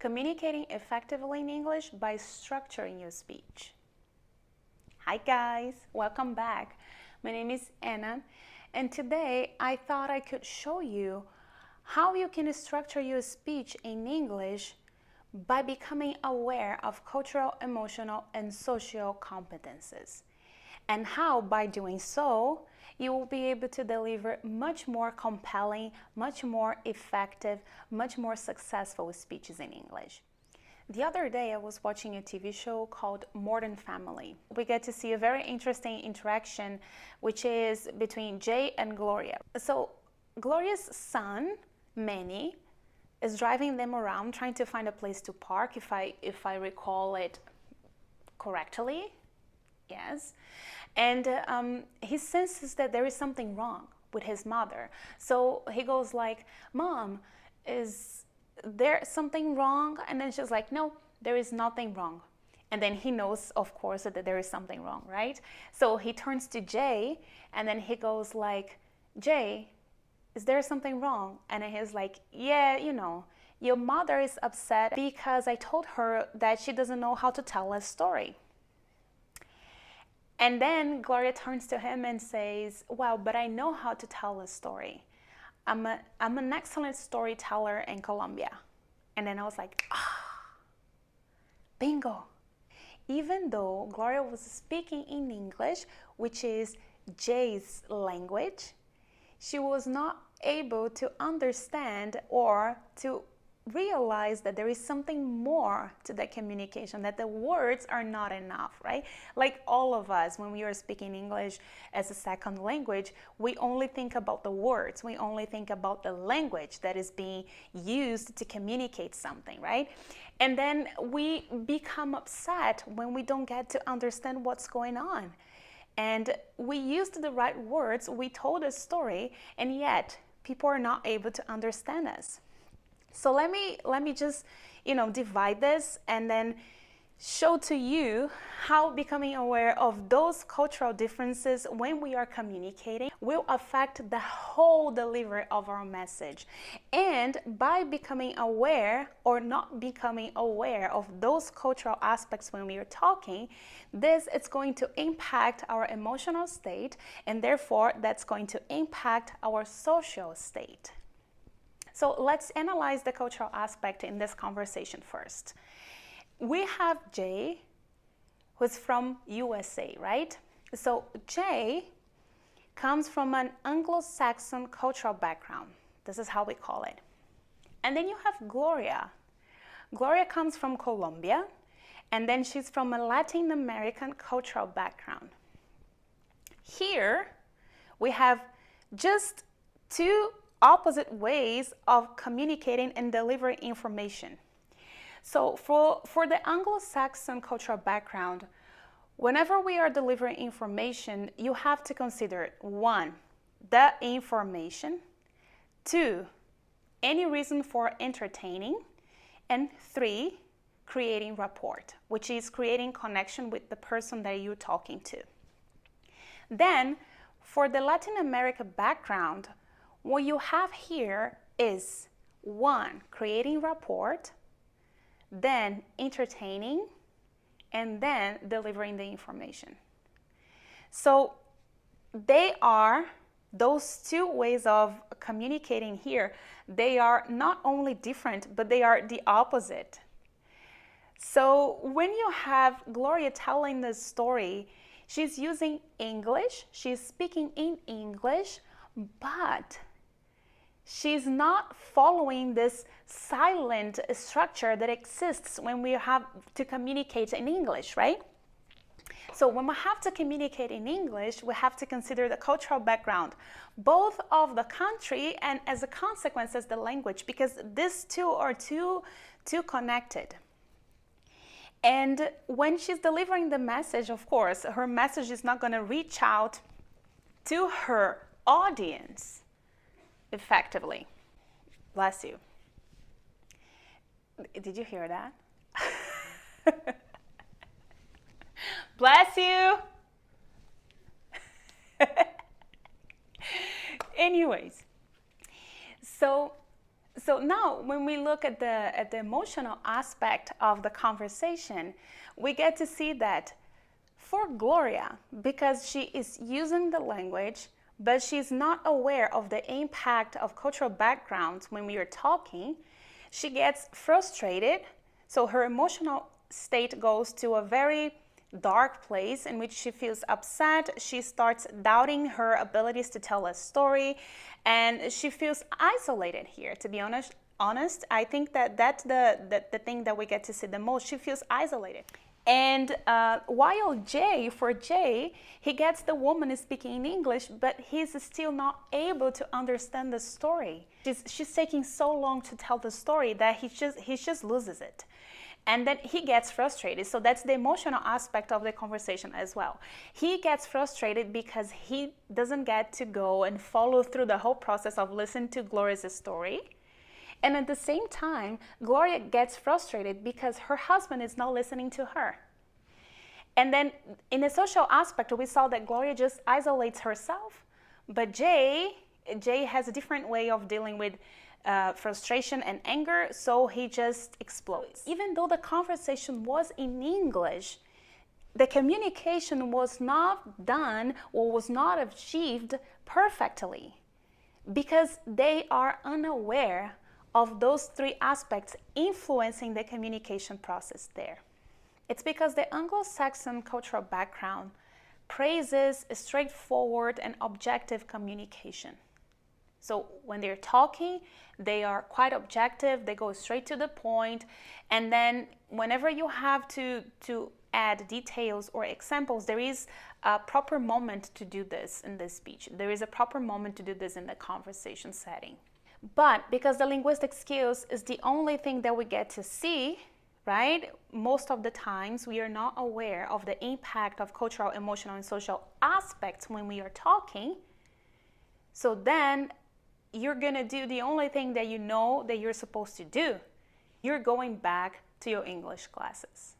Communicating effectively in English by structuring your speech. Hi guys, welcome back. My name is Anna, and today I thought I could show you how you can structure your speech in English by becoming aware of cultural, emotional, and social competences, and how by doing so you will be able to deliver much more compelling, much more effective, much more successful speeches in English. The other day I was watching a TV show called Modern Family. We get to see a very interesting interaction which is between Jay and Gloria. So Gloria's son, Manny, is driving them around trying to find a place to park, if I recall it correctly. Yes. And he senses that there is something wrong with his mother. So he goes like, "Mom, is there something wrong?" And then she's like, "No, there is nothing wrong." And then he knows, of course, that there is something wrong, right? So he turns to Jay and then he goes like, "Jay, is there something wrong?" And then he's like, "Yeah, your mother is upset because I told her that she doesn't know how to tell a story." And then Gloria turns to him and says, "Well, but I know how to tell a story. I'm an excellent storyteller in Colombia." And then I was like, bingo. Even though Gloria was speaking in English, which is Jay's language, she was not able to understand or to realize that there is something more to the communication, that the words are not enough, right? Like all of us, when we are speaking English as a second language, we only think about the words. We only think about the language that is being used to communicate something, right? And then we become upset when we don't get to understand what's going on. And we used the right words, we told a story, and yet people are not able to understand us. So let me just, divide this and then show to you how becoming aware of those cultural differences when we are communicating will affect the whole delivery of our message. And by becoming aware or not becoming aware of those cultural aspects when we are talking, it's going to impact our emotional state, and therefore that's going to impact our social state. So let's analyze the cultural aspect in this conversation first. We have Jay, who's from USA, right? So Jay comes from an Anglo-Saxon cultural background. This is how we call it. And then you have Gloria. Gloria comes from Colombia, and then she's from a Latin American cultural background. Here, we have just two opposite ways of communicating and delivering information. So for the Anglo-Saxon cultural background, whenever we are delivering information, you have to consider 1, the information, 2, any reason for entertaining, and 3, creating rapport, which is creating connection with the person that you're talking to. Then for the Latin America background, what you have here is 1, creating rapport, then entertaining, and then delivering the information. So those two ways of communicating here, they are not only different, but they are the opposite. So when you have Gloria telling the story, she's using English, she's speaking in English, but she's not following this silent structure that exists when we have to communicate in English, right? So when we have to communicate in English, we have to consider the cultural background, both of the country and as a consequence as the language, because these two are too connected. And when she's delivering the message, of course, her message is not going to reach out to her audience effectively. Bless you. Did you hear that? Bless you. Anyways, so So now when we look at the emotional aspect of the conversation, we get to see that for Gloria, because she is using the language, but she's not aware of the impact of cultural backgrounds when we are talking, she gets frustrated. So her emotional state goes to a very dark place in which she feels upset. She starts doubting her abilities to tell a story, and she feels isolated here. To be honest, I think that's the thing that we get to see the most. She feels isolated. And while for Jay, he gets the woman speaking in English, but he's still not able to understand the story. She's taking so long to tell the story that he just loses it. And then he gets frustrated. So that's the emotional aspect of the conversation as well. He gets frustrated because he doesn't get to go and follow through the whole process of listening to Gloria's story. And at the same time, Gloria gets frustrated because her husband is not listening to her. And then in the social aspect, we saw that Gloria just isolates herself, but Jay has a different way of dealing with frustration and anger, so he just explodes. Even though the conversation was in English, the communication was not done or was not achieved perfectly because they are unaware of those three aspects influencing the communication process there. It's because the Anglo-Saxon cultural background praises straightforward and objective communication. So when they're talking, they are quite objective, they go straight to the point, and then whenever you have to add details or examples, there is a proper moment to do this in this speech. There is a proper moment to do this in the conversation setting. But because the linguistic skills is the only thing that we get to see, right? Most of the times we are not aware of the impact of cultural, emotional, and social aspects when we are talking. So then you're gonna do the only thing that you know that you're supposed to do. You're going back to your English classes.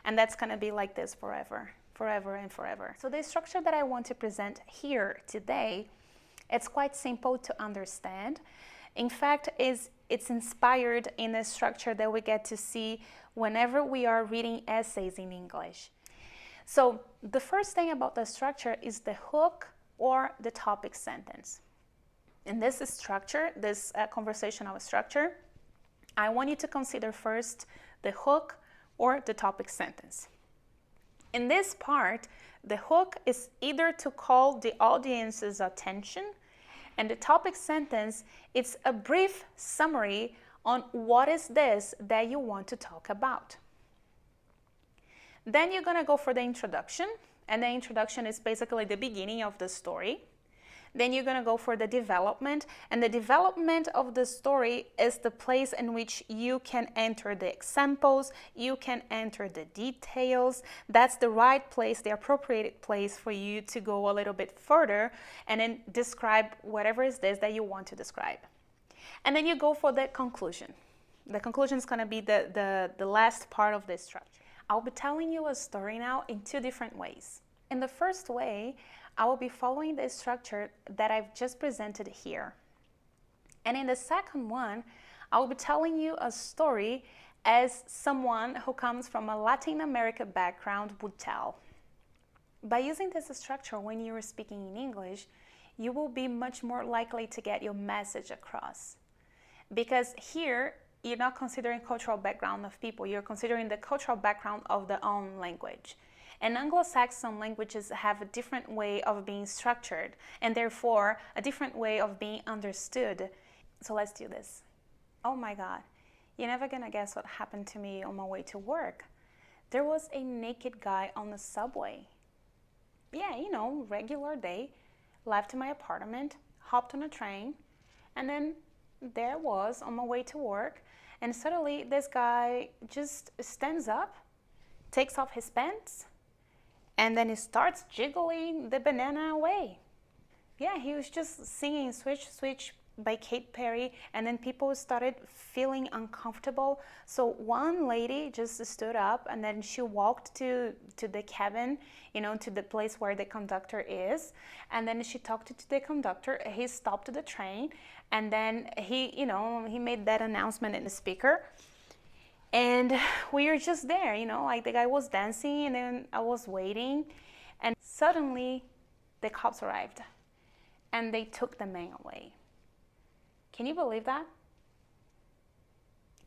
And that's gonna be like this forever and forever. So the structure that I want to present here today, it's quite simple to understand. In fact, it's inspired in a structure that we get to see whenever we are reading essays in English. So the first thing about the structure is the hook or the topic sentence. In this structure, this conversational structure, I want you to consider first the hook or the topic sentence. In this part, the hook is either to call the audience's attention, and the topic sentence, it's a brief summary on what is this that you want to talk about. Then you're gonna go for the introduction, and the introduction is basically the beginning of the story. Then you're going to go for the development, and the development of the story is the place in which you can enter the examples, you can enter the details. That's the right place, the appropriate place for you to go a little bit further and then describe whatever it is that you want to describe. And then you go for the conclusion. The conclusion is going to be the last part of this structure. I'll be telling you a story now in two different ways. In the first way, I will be following the structure that I've just presented here. And in the second one, I will be telling you a story as someone who comes from a Latin America background would tell. By using this structure when you are speaking in English, you will be much more likely to get your message across. Because here, you're not considering cultural background of people, you're considering the cultural background of their own language. And Anglo-Saxon languages have a different way of being structured and therefore a different way of being understood. So let's do this. Oh my God, you're never gonna guess what happened to me on my way to work. There was a naked guy on the subway. Yeah, you know, regular day. Left my apartment, hopped on a train, and then there I was on my way to work, and suddenly this guy just stands up, takes off his pants, and then he starts jiggling the banana away. Yeah, he was just singing switch, switch, by Katy Perry, and then people started feeling uncomfortable. So one lady just stood up, and then she walked to the cabin, to the place where the conductor is, and then she talked to the conductor. He stopped the train, and then he made that announcement in the speaker. And we were just there, like the guy was dancing, and then I was waiting, and suddenly the cops arrived, and they took the man away. Can you believe that?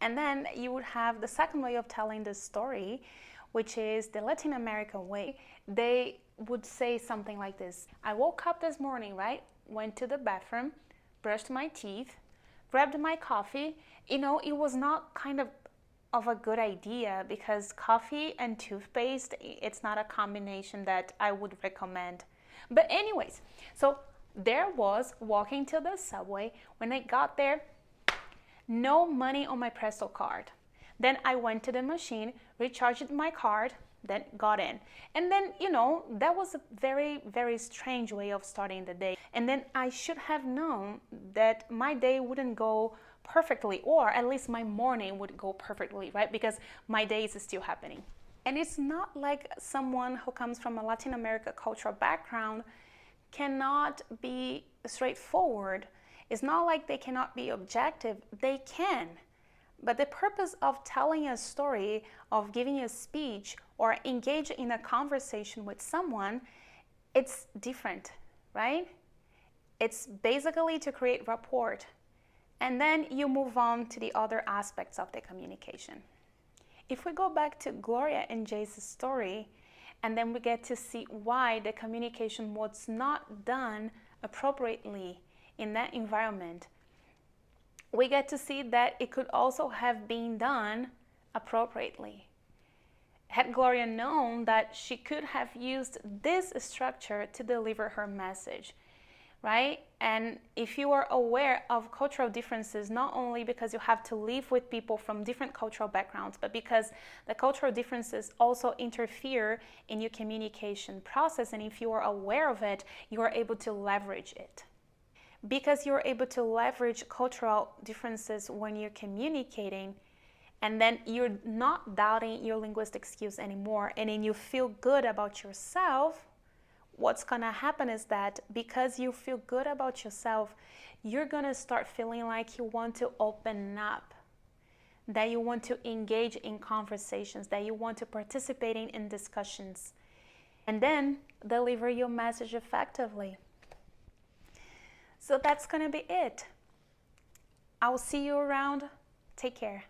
And then you would have the second way of telling the story, which is the Latin American way. They would say something like this: I woke up this morning, right? Went to the bathroom, brushed my teeth, grabbed my coffee. It was not kind of a good idea, because coffee and toothpaste, it's not a combination that I would recommend. But anyways, so there was walking to the subway. When I got there, no money on my Presto card. Then I went to the machine, recharged my card, then got in. And then, that was a very, very strange way of starting the day. And then I should have known that my day wouldn't go perfectly, or at least my morning would go perfectly, right? Because my day is still happening. And it's not like someone who comes from a Latin America cultural background cannot be straightforward. It's not like they cannot be objective. They can. But the purpose of telling a story, of giving a speech, or engage in a conversation with someone, it's different, right? It's basically to create rapport. And then you move on to the other aspects of the communication. If we go back to Gloria and Jay's story, and then we get to see why the communication was not done appropriately in that environment, we get to see that it could also have been done appropriately. Had Gloria known that she could have used this structure to deliver her message, right? And if you are aware of cultural differences, not only because you have to live with people from different cultural backgrounds, but because the cultural differences also interfere in your communication process, and if you are aware of it, you are able to leverage it. Because you're able to leverage cultural differences when you're communicating, and then you're not doubting your linguistic skills anymore, and then you feel good about yourself, what's gonna happen is that because you feel good about yourself, you're gonna start feeling like you want to open up, that you want to engage in conversations, that you want to participate in discussions, and then deliver your message effectively. So that's gonna be it. I'll see you around. Take care.